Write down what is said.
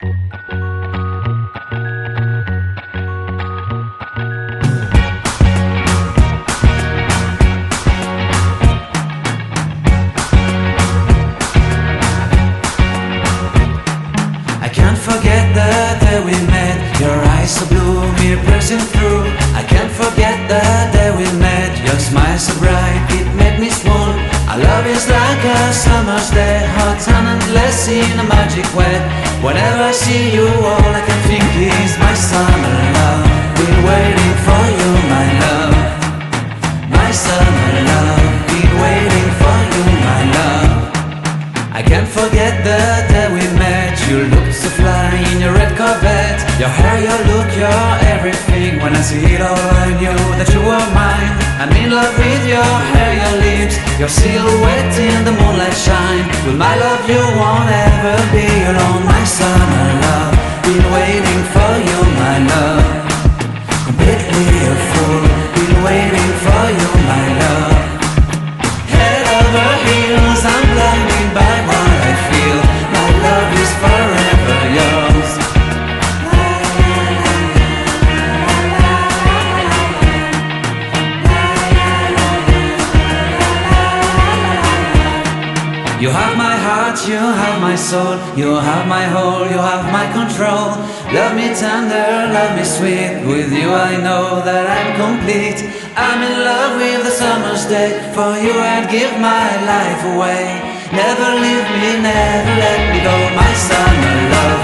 I can't forget the day we met. Your eyes so blue, me piercing through. I can't forget the day we met. Your smile so bright, it made me swoon. Our love is like a summer's day, hot and endless in a magic way. Whenever I see you, all I can think is my summer love. Been waiting for you, my love. My summer love. Been waiting for you, my love. I can't forget the day we met. You looked so fly in your red Corvette. Your hair, your look, your everything. When I see it all, I knew that you were mine. I'm in love with your hair, your lips, your silhouette in the moonlight shine. With my love you won't ever be alone. My summer love, been waiting for you, my love. Completely a fool, been waiting for you, my love. Head over heels, I'm blinded by what I feel. My love is forever yours. You have my heart, you have my soul. You have my whole, you have my control. Love me tender, love me sweet. With you I know that I'm complete. I'm in love with the summer's day. For you I'd give my life away. Never leave me, never let me go. My summer love,